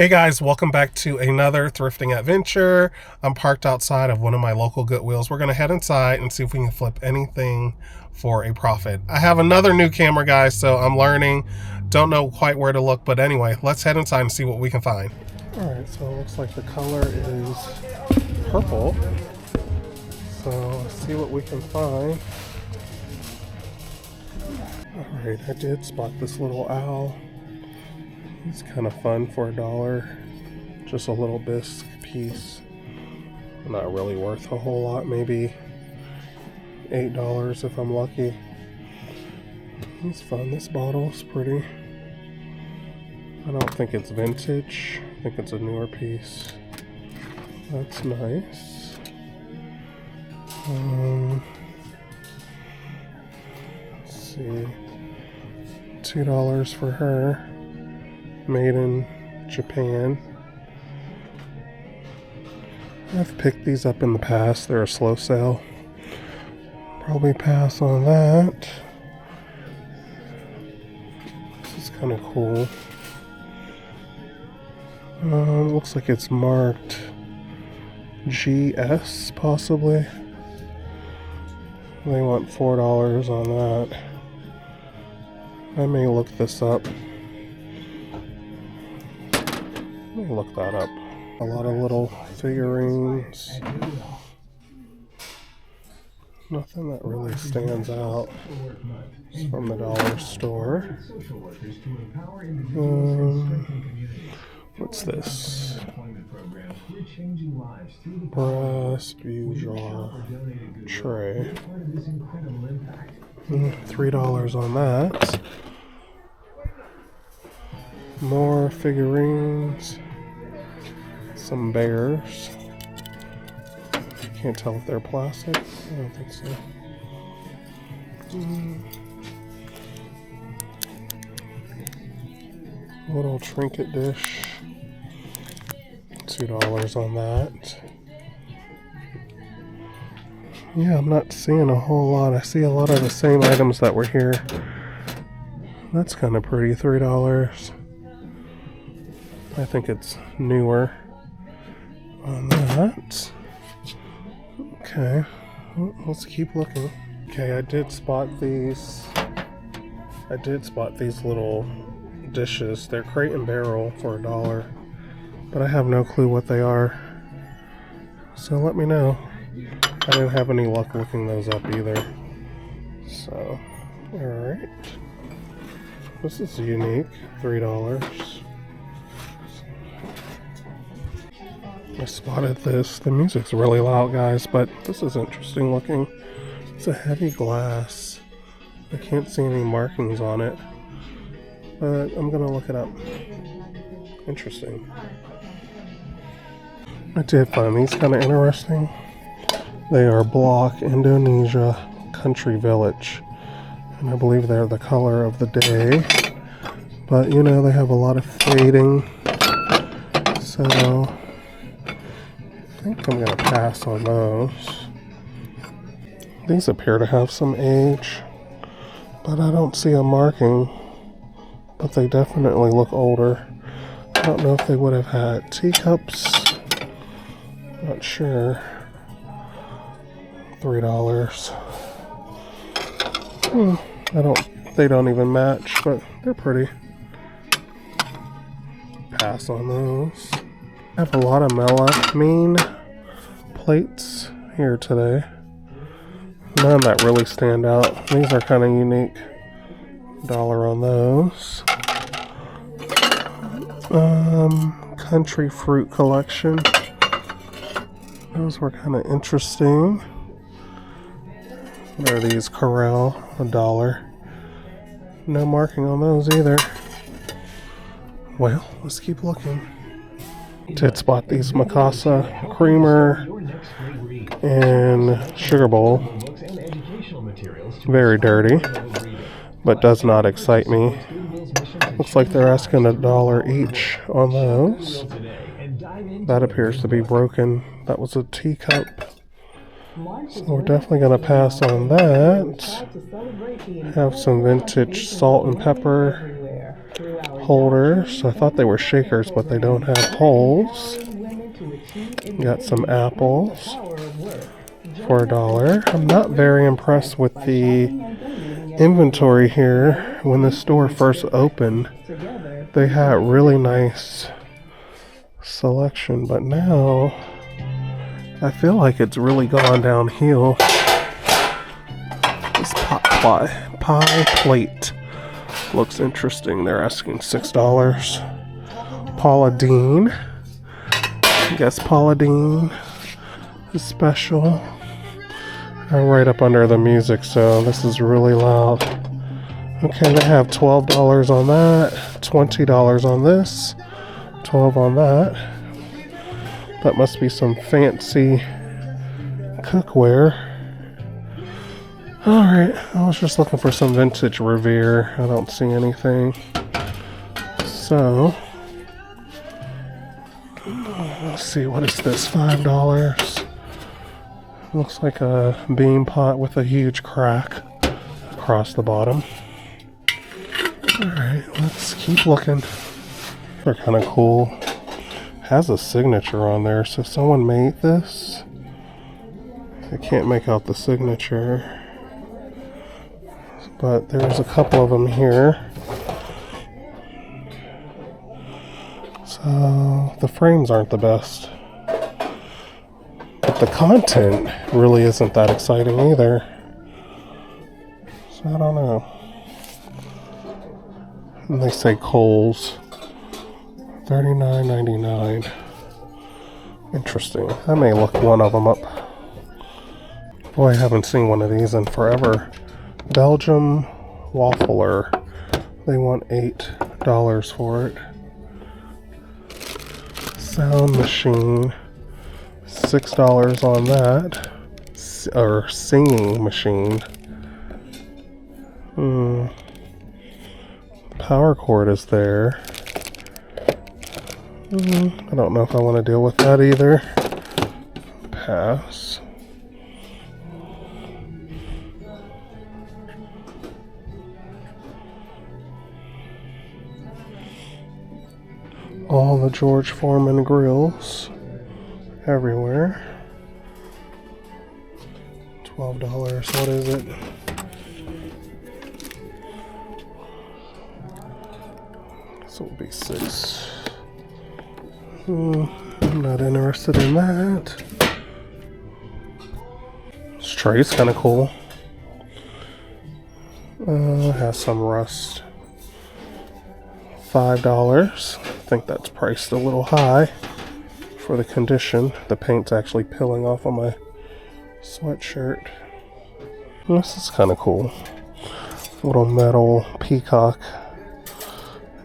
Hey guys, welcome back to another thrifting adventure. I'm parked outside of one of my local Goodwills. We're going to head inside and see if we can flip anything for a profit. I have another new camera, guys, so I'm learning. Don't know quite where to look, but anyway, let's head inside and see what we can find. All right, so it looks like the color is purple. So let's see what we can find. All right, I did spot this little owl. It's kind of fun for $1. Just a little bisque piece. Not really worth a whole lot, maybe $8 if I'm lucky. It's fun. This bottle's pretty. I don't think it's vintage. I think it's a newer piece. That's nice. Let's see. $2 for her. Made in Japan. I've picked these up in the past. They're a slow sale. Probably pass on that. This is kind of cool. Looks like it's marked GS, possibly. They want $4 on that. I may look this up. Let me look that up. A lot of little figurines. Nothing that really stands out. It's from the dollar store. What's this? Brass boudoir tray. $3 on that. More figurines. Some bears. Can't tell if they're plastic. I don't think so. Little trinket dish. $2 on that. Yeah, I'm not seeing a whole lot. I see a lot of the same items that were here. That's kind of pretty. $3. I think it's newer on that. Okay, well, let's keep looking. Okay, I did spot these little dishes. They're crate and barrel for $1, but I have no clue what they are. So let me know. I didn't have any luck looking those up either. So, alright. This is unique. $3. I spotted this. The music's really loud, guys, but this is interesting looking. It's a heavy glass. I can't see any markings on it, but I'm gonna look it up. Interesting. I did find these kind of interesting. They are Block Indonesia Country Village, and I believe they're the color of the day. But you know, they have a lot of fading, so I think I'm going to pass on those. These appear to have some age, but I don't see a marking. But they definitely look older. I don't know if they would have had teacups. Not sure. $3. They don't even match, but they're pretty. Pass on those. I have a lot of melamine plates here today. None that really stand out. These are kind of unique. $1 on those. Country fruit collection. Those were kind of interesting. What are these? Corral. $1. No marking on those either. Well, let's keep looking. Did spot these Mikasa creamer and sugar bowl. Very dirty, but does not excite me. Looks like they're asking $1 each on those. That appears to be broken. That was a teacup. So we're definitely going to pass on that. Have some vintage salt and pepper. holders. I thought they were shakers, but they don't have holes. Got some apples for $1. I'm not very impressed with the inventory here. When the store first opened, they had really nice selection, but now I feel like it's really gone downhill. This pie plate looks interesting. They're asking $6. Paula Deen. I guess Paula Deen is special. I'm right up under the music, so this is really loud. Okay, they have $12 on that, $20 on this, $12 on that. That must be some fancy cookware. Alright, I was just looking for some vintage Revere. I don't see anything. So, let's see, what is this? $5. Looks like a bean pot with a huge crack across the bottom. Alright, let's keep looking. They're kind of cool. Has a signature on there, so someone made this. I can't make out the signature, but there's a couple of them here. So the frames aren't the best, but the content really isn't that exciting either. So I don't know. And they say Kohl's, $39.99. Interesting. I may look one of them up. Boy, I haven't seen one of these in forever. Belgium Waffler. They want $8 for it. Sound machine. $6 on that. Or singing machine. Power cord is there. I don't know if I want to deal with that either. Pass. All the George Foreman grills everywhere. $12. What is it? This will be $6. I'm not interested in that. This tray's kind of cool. It has some rust. $5. I think that's priced a little high for the condition. The paint's actually peeling off on my sweatshirt. This is kind of cool. Little metal peacock.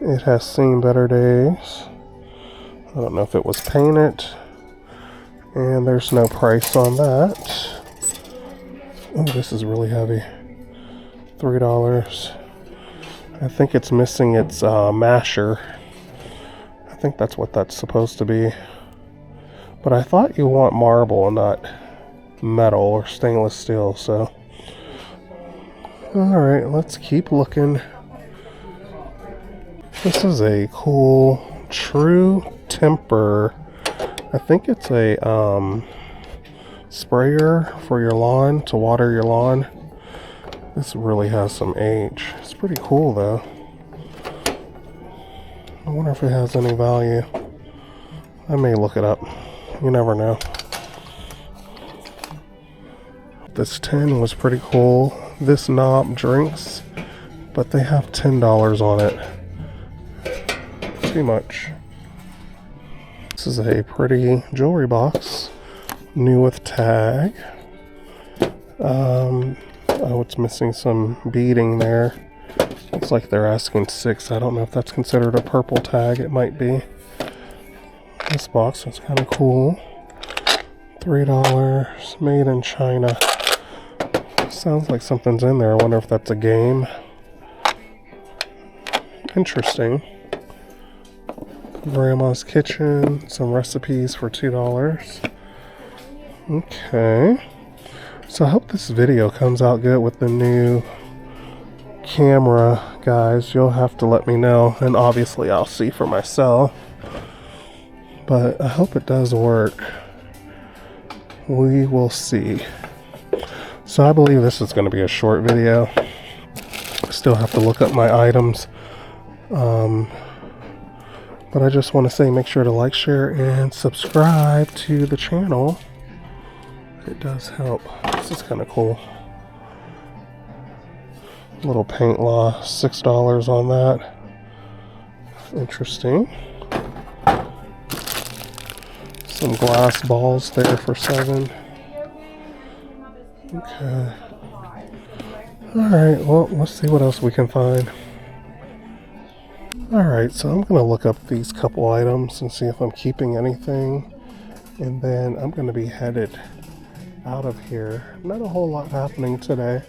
It has seen better days. I don't know if it was painted. And there's no price on that. Oh, this is really heavy. $3. I think it's missing its masher. I think that's what that's supposed to be. But I thought you want marble and not metal or stainless steel, so. Alright, let's keep looking. This is a cool True Temper. I think it's a sprayer for your lawn, to water your lawn. This really has some age. It's pretty cool though. I wonder if it has any value. I may look it up. You never know. This tin was pretty cool. This knob drinks, but they have $10 on it. Too much. This is a pretty jewelry box. New with tag. Oh, it's missing some beading there. Looks like they're asking $6. I don't know if that's considered a purple tag. It might be. This box is kind of cool. $3. Made in China. Sounds like something's in there. I wonder if that's a game. Interesting. Grandma's Kitchen. Some recipes for $2. Okay. So I hope this video comes out good with the new camera guys. You'll have to let me know, and obviously I'll see for myself. But I hope it does work. We will see. So I believe this is going to be a short video. Still have to look up my items. But I just want to say, make sure to like, share, and subscribe to the channel. It does help. This is kind of cool. Little paint law, $6 on that. Interesting. Some glass balls there for $7. Okay. Alright, well, let's see what else we can find. Alright, so I'm going to look up these couple items and see if I'm keeping anything. And then I'm going to be headed out of here. Not a whole lot happening today,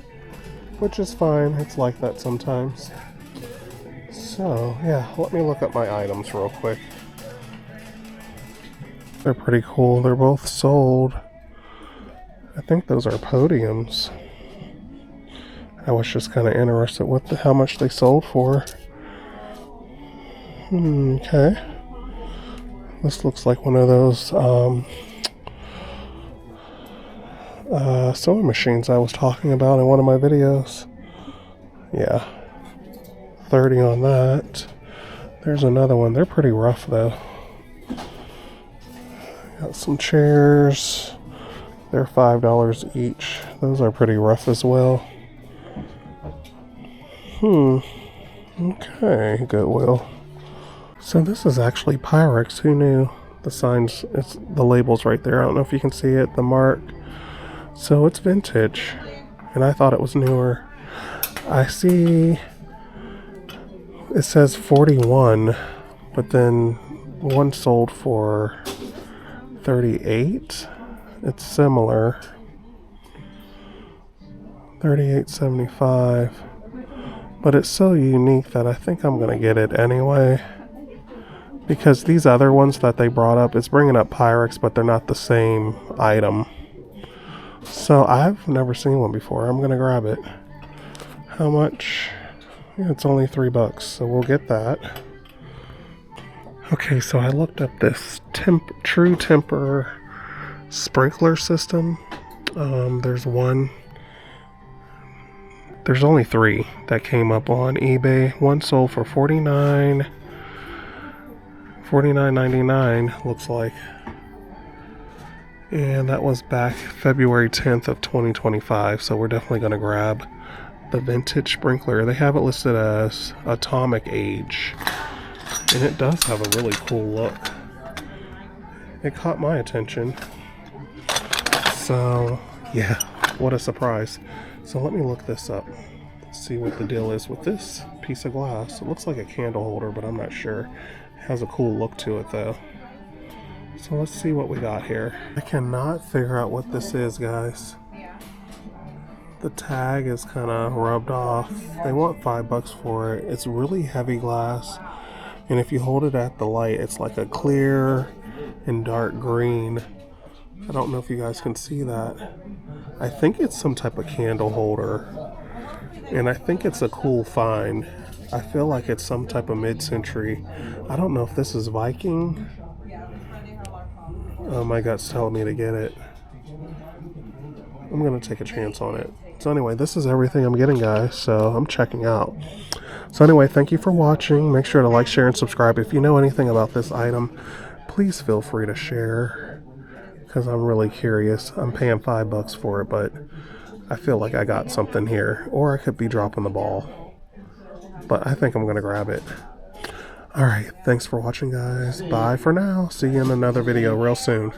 which is fine. It's like that sometimes. So, yeah, let me look up my items real quick. They're pretty cool. They're both sold. I think those are podiums. I was just kind of interested with how much they sold for. Okay. This looks like one of those sewing machines I was talking about in one of my videos. Yeah. 30 on that. There's another one. They're pretty rough though. Got some chairs. They're $5 each. Those are pretty rough as well. Okay, Goodwill. So this is actually Pyrex. Who knew? The signs, the label's right there. I don't know if you can see it, the mark. So it's vintage, and I thought it was newer. I see it says 41, but then one sold for 38. It's similar. 38.75. But it's so unique that I think I'm gonna get it anyway. Because these other ones that they brought up, it's bringing up Pyrex, but they're not the same item. So I've never seen one before. I'm gonna grab it. How much? Yeah, it's only $3, so we'll get that. Okay, so I looked up this True Temper sprinkler system. There's only 3 that came up on eBay. One sold for $49.99 looks like. And that was back February 10th of 2025, so we're definitely going to grab the vintage sprinkler. They have it listed as Atomic Age, and it does have a really cool look. It caught my attention. So, yeah, what a surprise. So let me look this up, see what the deal is with this piece of glass. It looks like a candle holder, but I'm not sure. It has a cool look to it, though. So let's see what we got here. I cannot figure out what this is, guys. The tag is kind of rubbed off. They want $5 for it. It's really heavy glass, and if you hold it at the light, it's like a clear and dark green. I don't know if you guys can see that. I think it's some type of candle holder, and I think it's a cool find. I feel like it's some type of mid-century. I don't know if this is Viking. Oh, my gut's telling me to get it. I'm gonna take a chance on it. So anyway, this is everything I'm getting, guys, so I'm checking out. So anyway, thank you for watching. Make sure to like, share, and subscribe. If you know anything about this item, please feel free to share, because I'm really curious. I'm paying $5 for it, but I feel like I got something here, or I could be dropping the ball. But I think I'm gonna grab it. Alright, thanks for watching, guys. Bye for now. See you in another video real soon.